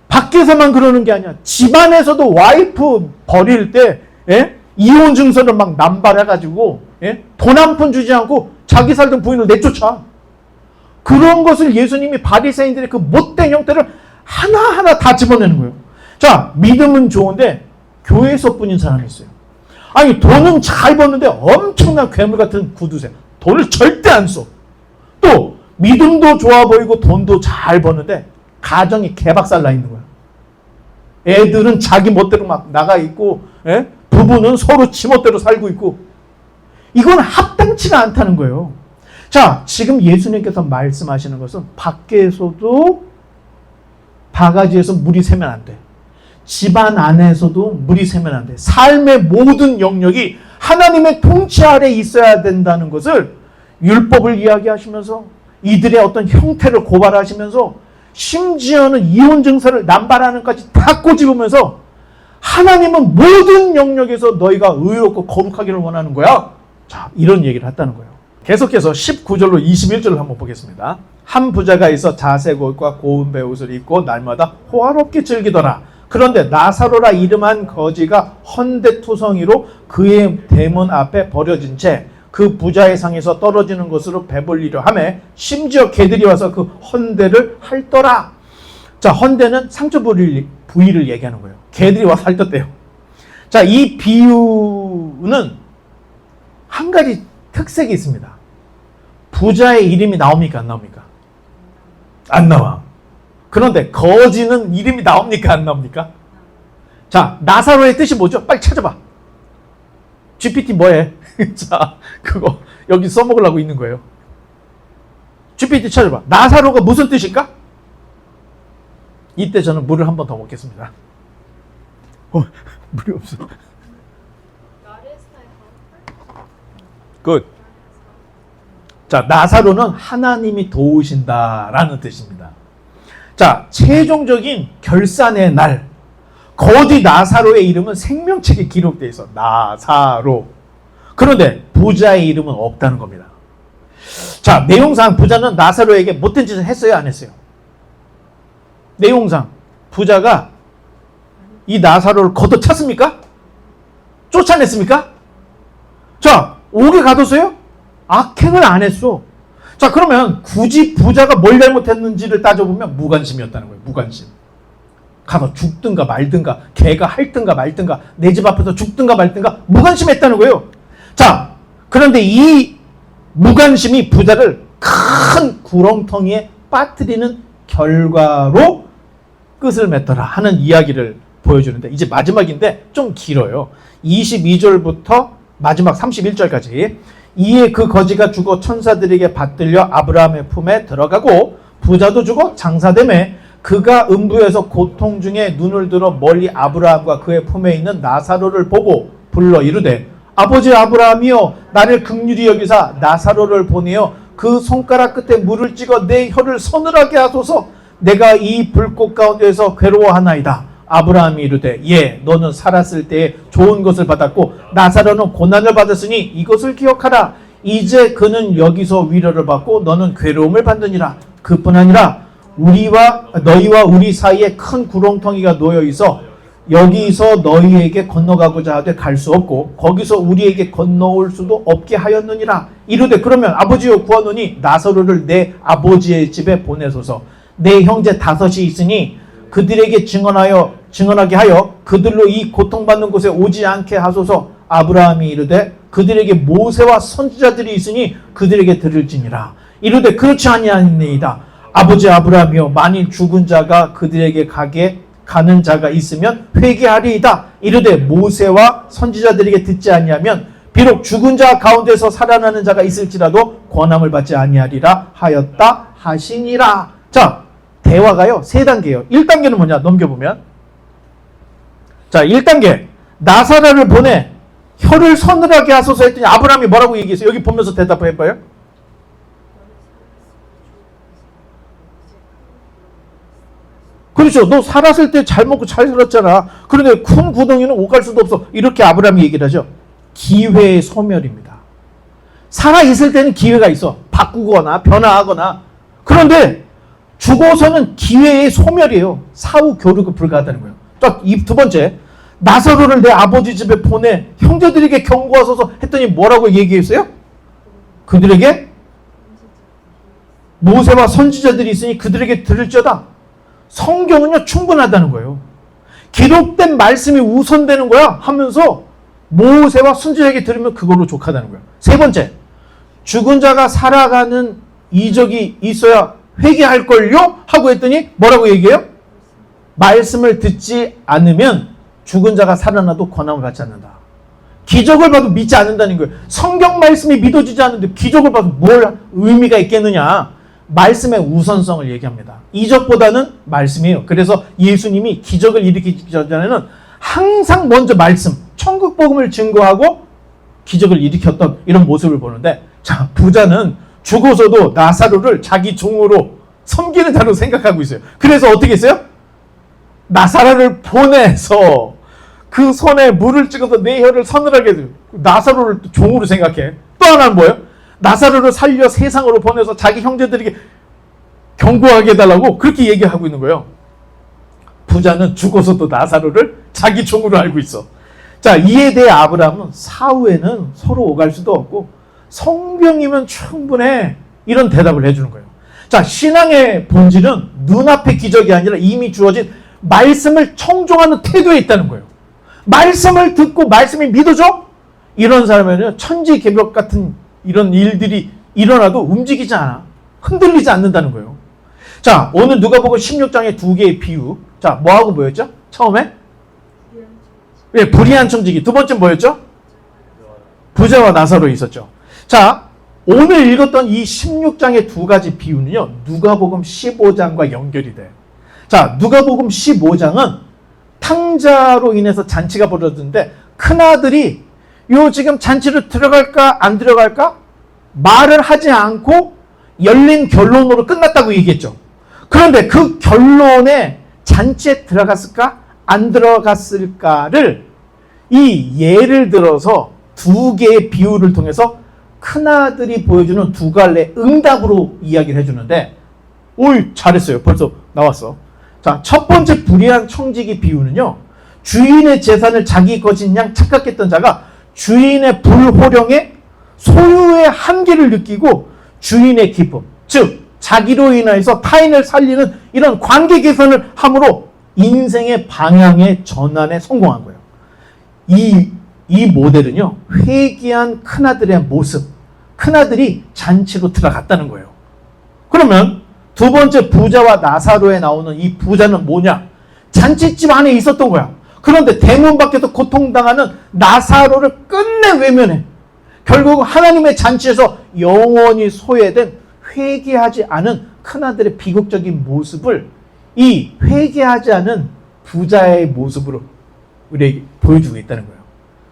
밖에서만 그러는 게 아니야. 집안에서도 와이프 버릴 때 이혼 증서를 막 남발해가지고 돈 한 푼 주지 않고 자기 살던 부인을 내쫓아. 그런 것을 예수님이 바리새인들의 그 못된 형태를 하나하나 다 집어내는 거예요. 자, 믿음은 좋은데 교회에서 뿐인 사람이 있어요. 아니 돈은 잘 버는데 엄청난 괴물 같은 구두쇠. 돈을 절대 안 써. 또 믿음도 좋아 보이고 돈도 잘 버는데 가정이 개박살 나 있는 거야. 애들은 자기 멋대로 막 나가 있고 부부는 서로 지멋대로 살고 있고 이건 합당치가 않다는 거예요. 자, 지금 예수님께서 말씀하시는 것은 밖에서도 바가지에서 물이 새면 안 돼. 집안 안에서도 물이 새면 안 돼. 삶의 모든 영역이 하나님의 통치 아래 있어야 된다는 것을 율법을 이야기하시면서 이들의 어떤 형태를 고발하시면서 심지어는 이혼 증서를 남발하는 것까지 다 꼬집으면서 하나님은 모든 영역에서 너희가 의롭고 거룩하기를 원하는 거야. 자, 이런 얘기를 했다는 거예요. 계속해서 19절로 21절을 한번 보겠습니다. 한 부자가 있어 자색 옷과 고운 베옷을 입고 날마다 호화롭게 즐기더라. 그런데 나사로라 이름한 거지가 헌데투성이로 그의 대문 앞에 버려진 채 그 부자의 상에서 떨어지는 것으로 배불리려 하매 심지어 개들이 와서 그 헌데를 핥더라. 자, 헌데는 상처 부위를 얘기하는 거예요. 개들이 와서 핥았대요. 자, 이 비유는 한 가지 특색이 있습니다. 부자의 이름이 나옵니까? 안 나옵니까? 안 나와. 그런데 거지는 이름이 나옵니까? 안 나옵니까? 자, 나사로의 뜻이 뭐죠? 빨리 찾아봐. GPT 뭐해? 자, 그거 여기 써먹으려고 있는 거예요. GPT 찾아봐. 나사로가 무슨 뜻일까? 이때 저는 물을 한 번 더 먹겠습니다. 물이 없어. 굿. 자, 나사로는 하나님이 도우신다라는 뜻입니다. 자, 최종적인 결산의 날, 거지 나사로의 이름은 생명책에 기록되어 있어. 나사로. 그런데 부자의 이름은 없다는 겁니다. 자, 내용상 부자는 나사로에게 못된 짓을 했어요, 안 했어요? 내용상 부자가 이 나사로를 걷어찼습니까? 쫓아냈습니까? 자, 옥에 가뒀어요? 악행을 안 했어. 자, 그러면 굳이 부자가 뭘 잘못했는지를 따져보면 무관심이었다는 거예요. 무관심. 가서 죽든가 말든가, 개가 핥든가 말든가, 내 집 앞에서 죽든가 말든가 무관심했다는 거예요. 자, 그런데 이 무관심이 부자를 큰 구렁텅이에 빠뜨리는 결과로 끝을 맺더라 하는 이야기를 보여주는데, 이제 마지막인데 좀 길어요. 22절부터 마지막 31절까지. 이에 그 거지가 죽어 천사들에게 받들려 아브라함의 품에 들어가고 부자도 죽어 장사되매 그가 음부에서 고통 중에 눈을 들어 멀리 아브라함과 그의 품에 있는 나사로를 보고 불러 이르되 아버지 아브라함이여 나를 긍휼히 여기사 나사로를 보내어 그 손가락 끝에 물을 찍어 내 혀를 서늘하게 하소서. 내가 이 불꽃 가운데에서 괴로워하나이다. 아브라함이 이르되 예 너는 살았을 때에 좋은 것을 받았고 나사로는 고난을 받았으니 이것을 기억하라. 이제 그는 여기서 위로를 받고 너는 괴로움을 받느니라. 그뿐 아니라 너희와 우리 사이에 큰 구렁텅이가 놓여 있어 여기서 너희에게 건너가고자 하되 갈 수 없고 거기서 우리에게 건너올 수도 없게 하였느니라. 이르되 그러면 아버지여 구하노니 나사로를 내 아버지의 집에 보내소서. 내 형제 5이 있으니 그들에게 증언하게 하여 그들로 이 고통받는 곳에 오지 않게 하소서. 아브라함이 이르되 그들에게 모세와 선지자들이 있으니 그들에게 들을지니라. 이르되 그렇지 아니하니이다. 아버지 아브라함이여 만일 죽은 자가 그들에게 가는 자가 있으면 회개하리이다. 이르되 모세와 선지자들에게 듣지 아니하면 비록 죽은 자 가운데서 살아나는 자가 있을지라도 권함을 받지 아니하리라 하였다 하시니라. 자, 대화가요 3단계예요. 1단계는 뭐냐 넘겨보면, 자 1단계 나사로를 보내 혀를 서늘하게 하소서 했더니 아브라함이 뭐라고 얘기했어요? 여기 보면서 대답해봐요. 그렇죠. 너 살았을 때 잘 먹고 잘 살았잖아. 그런데 큰 구덩이는 오갈 수도 없어. 이렇게 아브라함이 얘기를 하죠. 기회의 소멸입니다. 살아있을 때는 기회가 있어. 바꾸거나 변화하거나. 그런데 죽어서는 기회의 소멸이에요. 사후 교류가 불가하다는 거예요. 딱 이 2번째. 나사로를 내 아버지 집에 보내 형제들에게 경고하소서 했더니 뭐라고 얘기했어요? 그들에게 모세와 선지자들이 있으니 그들에게 들을지어다. 성경은요 충분하다는 거예요. 기록된 말씀이 우선되는 거야 하면서 모세와 선지자에게 들으면 그걸로 족하다는 거예요. 3번째, 죽은 자가 살아가는 이적이 있어야 회개할걸요? 하고 했더니 뭐라고 얘기해요? 말씀을 듣지 않으면 죽은 자가 살아나도 권함을 받지 않는다. 기적을 봐도 믿지 않는다는 거예요. 성경 말씀이 믿어지지 않는데 기적을 봐도 뭘 의미가 있겠느냐. 말씀의 우선성을 얘기합니다. 이적보다는 말씀이에요. 그래서 예수님이 기적을 일으키기 전에는 항상 먼저 말씀, 천국 복음을 증거하고 기적을 일으켰던 이런 모습을 보는데, 자, 부자는 죽어서도 나사로를 자기 종으로 섬기는 자로 생각하고 있어요. 그래서 어떻게 했어요? 나사로를 보내서 그 손에 물을 찍어서 내 혀를 서늘하게 해요. 나사로를 종으로 생각해. 또 하나는 뭐예요? 나사로를 살려 세상으로 보내서 자기 형제들에게 경고하게 해달라고 그렇게 얘기하고 있는 거예요. 부자는 죽어서도 나사로를 자기 종으로 알고 있어. 자, 이에 대해 아브라함은 사후에는 서로 오갈 수도 없고 성경이면 충분해, 이런 대답을 해주는 거예요. 자, 신앙의 본질은 눈앞의 기적이 아니라 이미 주어진 말씀을 청종하는 태도에 있다는 거예요. 말씀을 듣고 말씀이 믿어져? 이런 사람은 천지개벽 같은 이런 일들이 일어나도 움직이지 않아. 흔들리지 않는다는 거예요. 자, 오늘 누가복음 16장의 두 개의 비유. 자, 뭐하고 뭐였죠? 처음에? 예, 불의한 청지기. 두 번째 뭐였죠? 부자와 나사로 있었죠. 자, 오늘 읽었던 이 16장의 두 가지 비유는요, 누가복음 15장과 연결이 돼. 자, 누가복음 15장은 탕자로 인해서 잔치가 벌어졌는데 큰아들이 요 지금 잔치로 들어갈까 안 들어갈까 말을 하지 않고 열린 결론으로 끝났다고 얘기했죠. 그런데 그 결론에 잔치에 들어갔을까 안 들어갔을까를 이 예를 들어서 두 개의 비유를 통해서 큰아들이 보여주는 두 갈래 응답으로 이야기를 해주는데, 오이 잘했어요. 벌써 나왔어. 자, 첫 번째 불의한 청지기 비유는요, 주인의 재산을 자기 것인 양 착각했던 자가 주인의 불호령에 소유의 한계를 느끼고 주인의 기쁨, 즉 자기로 인해서 타인을 살리는 이런 관계 개선을 함으로 인생의 방향의 전환에 성공한 거예요. 이 모델은요, 회개한 큰아들의 모습, 큰아들이 잔치로 들어갔다는 거예요. 그러면 두 번째 부자와 나사로에 나오는 이 부자는 뭐냐? 잔치집 안에 있었던 거야. 그런데 대문 밖에서 고통당하는 나사로를 끝내 외면해. 결국 하나님의 잔치에서 영원히 소외된 회개하지 않은 큰아들의 비극적인 모습을 이 회개하지 않은 부자의 모습으로 우리에게 보여주고 있다는 거예요.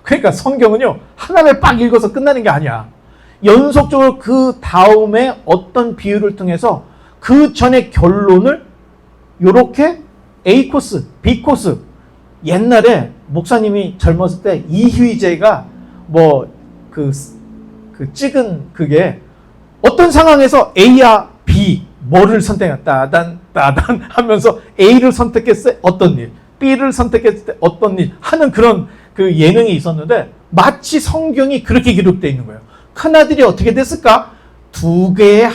그러니까 성경은요, 하나를 빡 읽어서 끝나는 게 아니야. 연속적으로 그 다음에 어떤 비유를 통해서 그 전의 결론을 이렇게 A 코스, B 코스. 옛날에 목사님이 젊었을 때 이휘재가 찍은 그게 어떤 상황에서 A야 B 뭐를 선택했다 따단 하면서 A를 선택했을 때 어떤 일, B를 선택했을 때 어떤 일 하는 그런 그 예능이 있었는데 마치 성경이 그렇게 기록되어 있는 거예요. 큰아들이 어떻게 됐을까? 두 개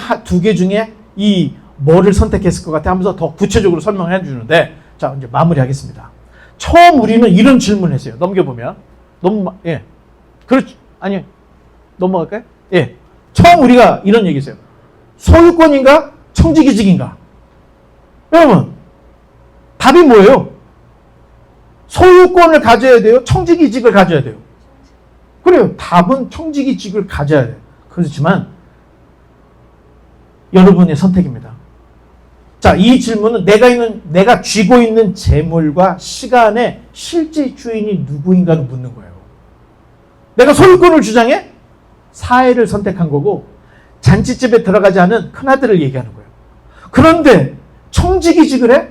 중에 이 뭐를 선택했을 것 같아 하면서 더 구체적으로 설명해 주는데, 자, 이제 마무리하겠습니다. 처음 우리는 이런 질문을 했어요. 넘겨보면. 그렇지. 아니, 넘어갈까요? 예. 처음 우리가 이런 얘기 했어요. 소유권인가? 청지기직인가? 여러분, 답이 뭐예요? 소유권을 가져야 돼요? 청지기직을 가져야 돼요? 그래요. 답은 청지기직을 가져야 돼요. 그렇지만 여러분의 선택입니다. 자, 이 질문은 내가 쥐고 있는 재물과 시간의 실제 주인이 누구인가를 묻는 거예요. 내가 소유권을 주장해? 사회를 선택한 거고 잔치집에 들어가지 않은 큰아들을 얘기하는 거예요. 그런데 청지기직을 해?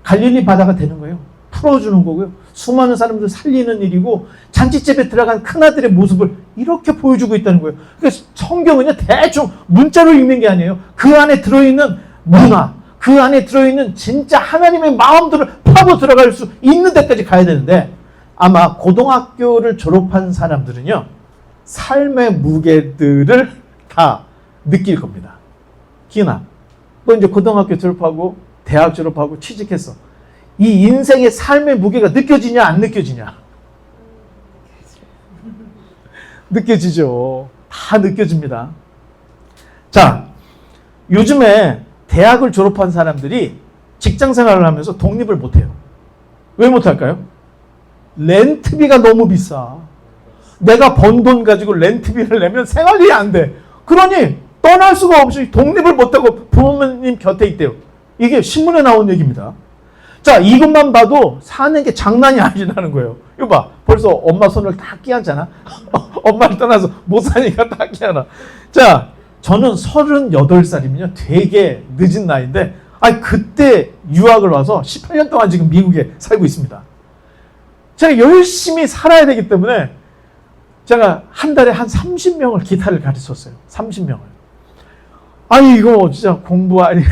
갈릴리 바다가 되는 거예요. 풀어주는 거고요. 수많은 사람들 살리는 일이고 잔치집에 들어간 큰아들의 모습을 이렇게 보여주고 있다는 거예요. 그래서 성경은요, 대충 문자로 읽는 게 아니에요. 그 안에 들어있는 문화, 그 안에 들어있는 진짜 하나님의 마음들을 파고 들어갈 수 있는 데까지 가야 되는데, 아마 고등학교를 졸업한 사람들은요, 삶의 무게들을 다 느낄 겁니다. 기은아, 너 이제 고등학교 졸업하고 대학 졸업하고 취직했어. 이 인생의 삶의 무게가 느껴지냐 안 느껴지냐? 느껴지죠. 다 느껴집니다. 자, 요즘에 대학을 졸업한 사람들이 직장 생활을 하면서 독립을 못해요. 왜 못할까요? 렌트비가 너무 비싸. 내가 번 돈 가지고 렌트비를 내면 생활이 안 돼. 그러니 떠날 수가 없이 독립을 못하고 부모님 곁에 있대요. 이게 신문에 나온 얘기입니다. 자, 이것만 봐도 사는 게 장난이 아니라는 거예요. 이거 봐. 벌써 엄마 손을 다 끼얹잖아. 엄마를 떠나서 못 사니까 다 끼얹어. 자, 저는 38살이면요. 되게 늦은 나이인데, 그때 유학을 와서 18년 동안 지금 미국에 살고 있습니다. 제가 열심히 살아야 되기 때문에 제가 한 달에 한 30명을 기타를 가르쳤어요. 30명을. 아니, 이거 진짜 공부하랴,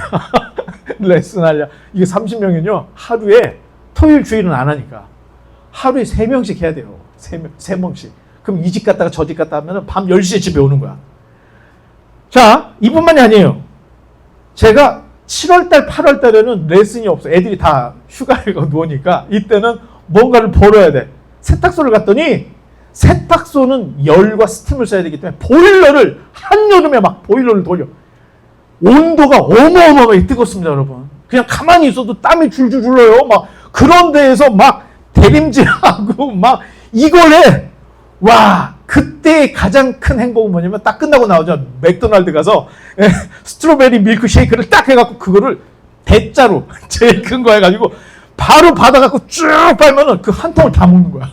레슨하랴. 이게 30명이면요. 하루에, 토요일 주일은 안 하니까. 하루에 3명씩 해야 돼요. 3명씩. 그럼 이 집 갔다가 저 집 갔다 하면 밤 10시에 집에 오는 거야. 자, 이뿐만이 아니에요. 제가 7월달, 8월달에는 레슨이 없어. 애들이 다 휴가를 놓으니까 이때는 뭔가를 벌어야 돼. 세탁소를 갔더니 세탁소는 열과 스팀을 써야 되기 때문에 보일러를 한여름에 막 보일러를 돌려. 온도가 어마어마하게 뜨겁습니다, 여러분. 그냥 가만히 있어도 땀이 줄줄 흘러요. 막 그런 데에서 막 대림질하고 막 이걸 해. 와, 그때 가장 큰 행복은 뭐냐면 딱 끝나고 나오죠. 맥도날드 가서 스트로베리 밀크쉐이크를 딱 해갖고 그거를 대자로 제일 큰 거 해가지고 바로 받아갖고 쭉 빨면은 그 한 통을 다 먹는 거야.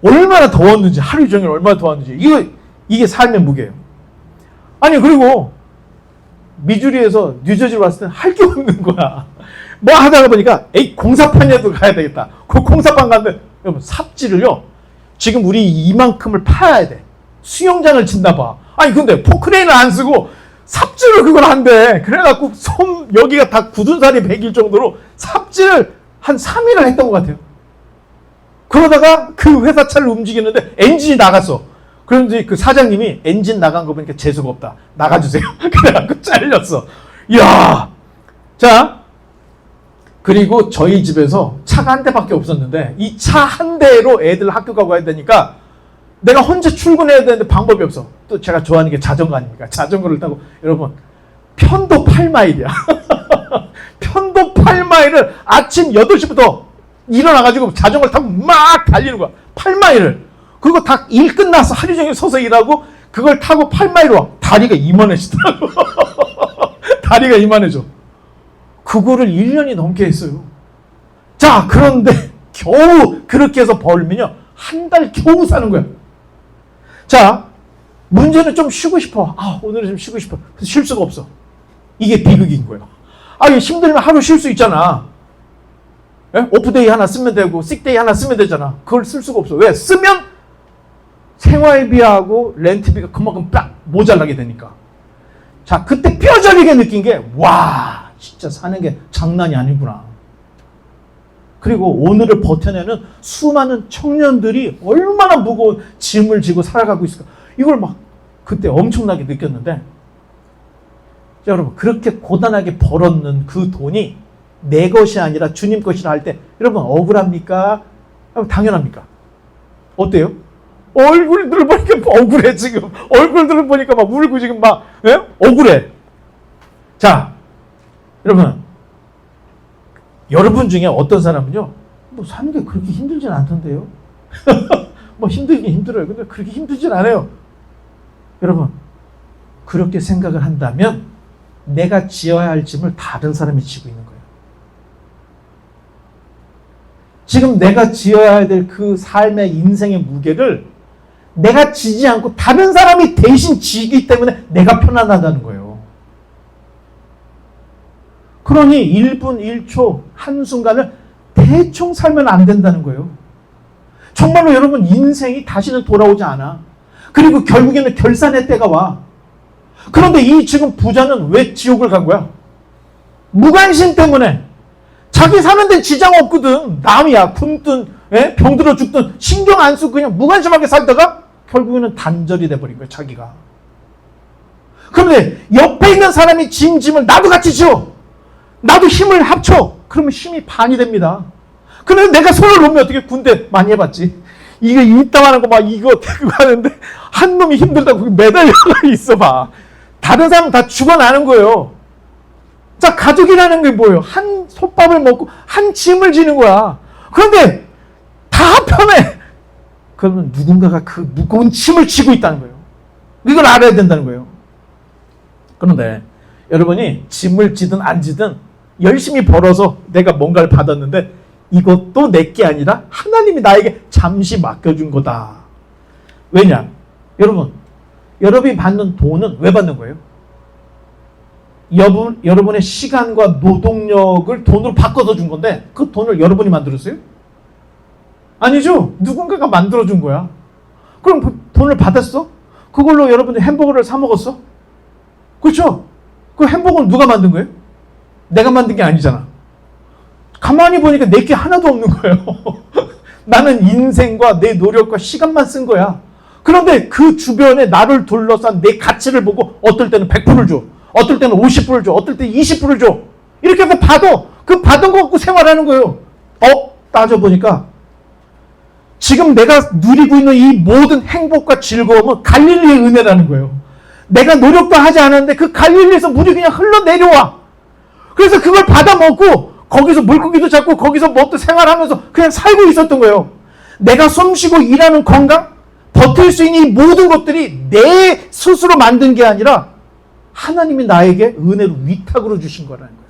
얼마나 더웠는지, 하루 종일 얼마나 더웠는지. 이게 삶의 무게예요. 아니, 그리고 미주리에서 뉴저지로 왔을 때는 할 게 없는 거야. 뭐 하다가 보니까 에이, 공사판에도 가야 되겠다. 그 공사판 갔는데 여러분, 삽질을요, 지금 우리 이만큼을 파야 돼. 수영장을 짓나 봐. 아니, 근데 포크레인을 안 쓰고 삽질을 그걸 한대. 그래갖고 여기가 다 굳은 살이 배길 정도로 삽질을 한 3일을 했던 것 같아요. 그러다가 그 회사 차를 움직이는데 엔진이 나갔어. 그런데 그 사장님이 엔진 나간 거 보니까 재수가 없다. 나가주세요. 그래갖고 잘렸어. 이야. 자, 그리고 저희 집에서 차가 한 대밖에 없었는데 이 차 한 대로 애들 학교 가고 해야 되니까 내가 혼자 출근해야 되는데 방법이 없어. 또 제가 좋아하는 게 자전거 아닙니까? 자전거를 타고, 여러분, 편도 8마일이야. 편도 8마일을 아침 8시부터 일어나가지고 자전거를 타고 막 달리는 거야. 8마일을. 그리고 다 일 끝나서 하루 종일 서서 일하고 그걸 타고 8마일 와. 다리가 이만해지더라고. 다리가 이만해져. 그거를 1년이 넘게 했어요. 자, 그런데 겨우 그렇게 해서 벌면요, 한 달 겨우 사는 거야. 자, 문제는 좀 쉬고 싶어. 아, 오늘은 좀 쉬고 싶어. 그래서 쉴 수가 없어. 이게 비극인 거예요. 아, 힘들면 하루 쉴 수 있잖아. 예? 오프데이 하나 쓰면 되고 식데이 하나 쓰면 되잖아. 그걸 쓸 수가 없어. 왜? 쓰면 생활비하고 렌트비가 그만큼 딱 모자라게 되니까. 자, 그때 뼈저리게 느낀 게, 와, 진짜 사는 게 장난이 아니구나. 그리고 오늘을 버텨내는 수많은 청년들이 얼마나 무거운 짐을 지고 살아가고 있을까. 이걸 막 그때 엄청나게 느꼈는데, 자, 여러분, 그렇게 고단하게 벌었는 그 돈이 내 것이 아니라 주님 것이라 할 때 여러분 억울합니까? 당연합니까? 어때요? 얼굴들을 보니까 억울해. 지금 얼굴들을 보니까 막 울고 지금 막 억울해. 자, 여러분 중에 어떤 사람은요, 뭐 사는 게 그렇게 힘들진 않던데요. 뭐 힘들긴 힘들어요. 근데 그렇게 힘들진 않아요. 여러분, 그렇게 생각을 한다면 내가 지어야 할 짐을 다른 사람이 지고 있는 거예요. 지금 내가 지어야 될 그 삶의 인생의 무게를 내가 지지 않고 다른 사람이 대신 지기 때문에 내가 편안하다는 거예요. 그러니 1분 1초 한순간을 대충 살면 안 된다는 거예요. 정말로 여러분, 인생이 다시는 돌아오지 않아. 그리고 결국에는 결산의 때가 와. 그런데 이 지금 부자는 왜 지옥을 간 거야? 무관심 때문에. 자기 사는 데는 지장 없거든. 남이야 굶든 병들어 죽든 신경 안 쓰고 그냥 무관심하게 살다가 결국에는 단절이 돼버린 거야, 자기가. 그런데 옆에 있는 사람이 진 짐을 나도 같이 지어. 나도 힘을 합쳐. 그러면 힘이 반이 됩니다. 그런데 내가 손을 놓으면 어떻게, 군대 많이 해봤지. 이거 이따만한 거 막 이거 들고 가는데 한 놈이 힘들다고 거기 매달려 있어봐. 다른 사람 다 죽어나는 거예요. 자, 가족이라는 게 뭐예요? 한 솥밥을 먹고 한 짐을 지는 거야. 그런데 다 편해. 그러면 누군가가 그 무거운 짐을 지고 있다는 거예요. 이걸 알아야 된다는 거예요. 그런데 여러분이 짐을 지든 안 지든 열심히 벌어서 내가 뭔가를 받았는데 이것도 내게 아니라 하나님이 나에게 잠시 맡겨준 거다. 왜냐? 여러분이 받는 돈은 왜 받는 거예요? 여러분의 시간과 노동력을 돈으로 바꿔서 준 건데 그 돈을 여러분이 만들었어요? 아니죠. 누군가가 만들어준 거야. 그럼 그 돈을 받았어? 그걸로 여러분이 햄버거를 사 먹었어? 그렇죠? 그 햄버거는 누가 만든 거예요? 내가 만든 게 아니잖아. 가만히 보니까 내게 하나도 없는 거예요. 나는 인생과 내 노력과 시간만 쓴 거야. 그런데 그 주변에 나를 둘러싼 내 가치를 보고 어떨 때는 100%를 줘. 어떨 때는 50불을 줘. 어떨 때는 20불을 줘. 이렇게 해서 받아. 그 받은 거 갖고 생활하는 거예요. 따져보니까 지금 내가 누리고 있는 이 모든 행복과 즐거움은 갈릴리의 은혜라는 거예요. 내가 노력도 하지 않았는데 그 갈릴리에서 물이 그냥 흘러내려와. 그래서 그걸 받아먹고 거기서 물고기도 잡고 거기서 뭐또 생활하면서 그냥 살고 있었던 거예요. 내가 숨쉬고 일하는 건강, 버틸 수 있는 이 모든 것들이 내 스스로 만든 게 아니라 하나님이 나에게 은혜로 위탁으로 주신 거라는 거예요.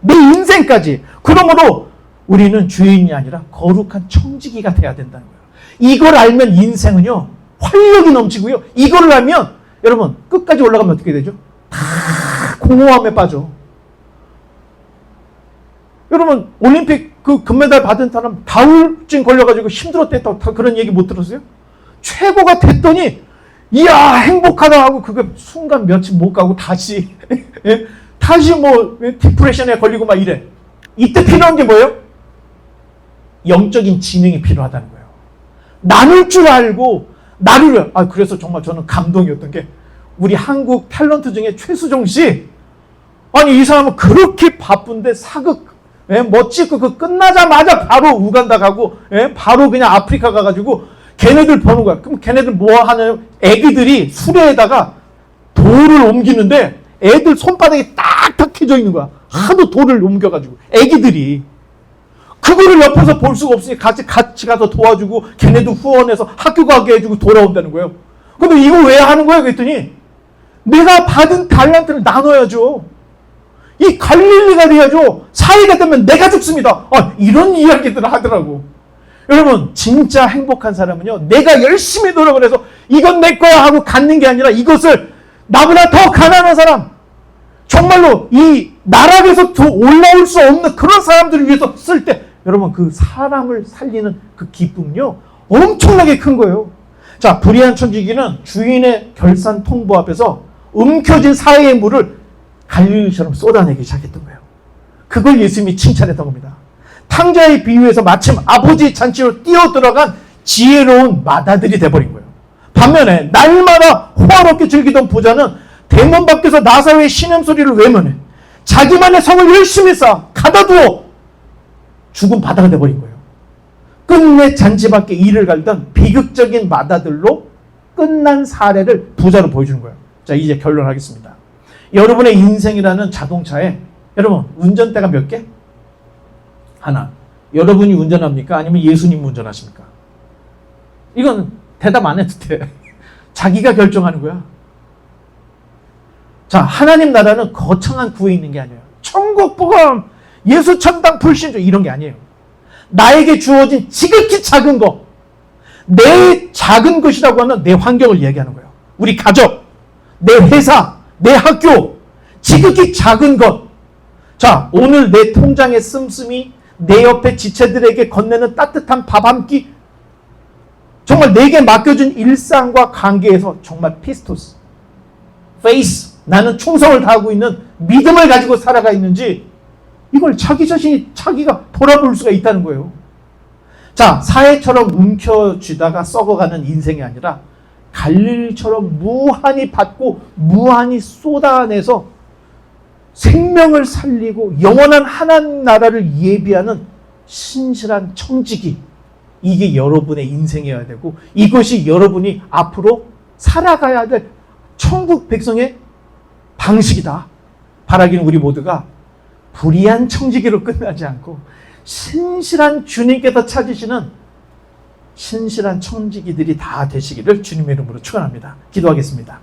내 인생까지. 그러므로 우리는 주인이 아니라 거룩한 청지기가 돼야 된다는 거예요. 이걸 알면 인생은요, 활력이 넘치고요. 이걸 알면 여러분 끝까지 올라가면 어떻게 되죠? 다 공허함에 빠져. 여러분 올림픽 그 금메달 받은 사람 다울증 걸려가지고 힘들었댔다 그런 얘기 못 들었어요? 최고가 됐더니 이야 행복하다 하고 그게 순간 며칠 못 가고 다시 다시 뭐 디프레션에 걸리고 막 이래. 이때 필요한 게 뭐예요? 영적인 지능이 필요하다는 거예요. 나눌 줄 알고 나누려. 그래서 정말 저는 감동이었던 게 우리 한국 탤런트 중에 최수종 씨. 아니 이 사람은 그렇게 바쁜데 사극 뭐 찍고 그 끝나자마자 바로 우간다 가고 바로 그냥 아프리카 가가지고 걔네들 보는 거야. 그럼 걔네들 뭐 하냐면 애기들이 수레에다가 돌을 옮기는데 애들 손바닥이 딱딱 켜져 있는 거야. 하도 돌을 옮겨가지고 애기들이 그거를 옆에서 볼 수가 없으니 같이 가서 도와주고 걔네도 후원해서 학교 가게 해주고 돌아온다는 거예요. 근데 이거 왜 하는 거야? 그랬더니 내가 받은 달란트를 나눠야죠. 이 갈릴리가 돼야죠. 사회가 되면 내가 죽습니다. 이런 이야기들을 하더라고. 여러분 진짜 행복한 사람은요, 내가 열심히 노력을 해서 이건 내 거야 하고 갖는 게 아니라 이것을 나보다 더 가난한 사람, 정말로 이 나락에서 더 올라올 수 없는 그런 사람들을 위해서 쓸 때 여러분 그 사람을 살리는 그 기쁨요 엄청나게 큰 거예요. 자, 불의한 천지기는 주인의 결산 통보 앞에서 움켜진 사회의 물을 갈릴리처럼 쏟아내기 시작했던 거예요. 그걸 예수님이 칭찬했던 겁니다. 탕자의 비유에서 마침 아버지 잔치로 뛰어들어간 지혜로운 마다들이 돼버린 거예요. 반면에 날마다 호화롭게 즐기던 부자는 대문 밖에서 나사로의 신음소리를 외면해 자기만의 성을 열심히 쌓아 가다두어 죽은 바다가 돼버린 거예요. 끝내 잔치 밖에 일을 갈던 비극적인 마다들로 끝난 사례를 부자로 보여주는 거예요. 자, 이제 결론하겠습니다. 여러분의 인생이라는 자동차에 여러분 운전대가 몇 개? 하나. 여러분이 운전합니까? 아니면 예수님 운전하십니까? 이건 대답 안 해도 돼. 자기가 결정하는 거야. 자, 하나님 나라는 거창한 구에 있는 게 아니에요. 천국 복음, 예수 천당 불신조 이런 게 아니에요. 나에게 주어진 지극히 작은 것, 내 작은 것이라고 하면 내 환경을 얘기하는 거예요. 우리 가족, 내 회사, 내 학교, 지극히 작은 것. 자, 오늘 내 통장의 씀씀이, 내 옆에 지체들에게 건네는 따뜻한 밥 한 끼, 정말 내게 맡겨준 일상과 관계에서 정말 피스토스, 페이스, 나는 충성을 다하고 있는 믿음을 가지고 살아가 있는지 이걸 자기 자신이 자기가 돌아볼 수가 있다는 거예요. 자, 사회처럼 움켜쥐다가 썩어가는 인생이 아니라 갈릴리처럼 무한히 받고 무한히 쏟아내서 생명을 살리고 영원한 하나님 나라를 예비하는 신실한 청지기, 이게 여러분의 인생이어야 되고 이것이 여러분이 앞으로 살아가야 될 천국 백성의 방식이다. 바라기는 우리 모두가 불의한 청지기로 끝나지 않고 신실한 주님께서 찾으시는 신실한 청지기들이 다 되시기를 주님의 이름으로 축원합니다. 기도하겠습니다.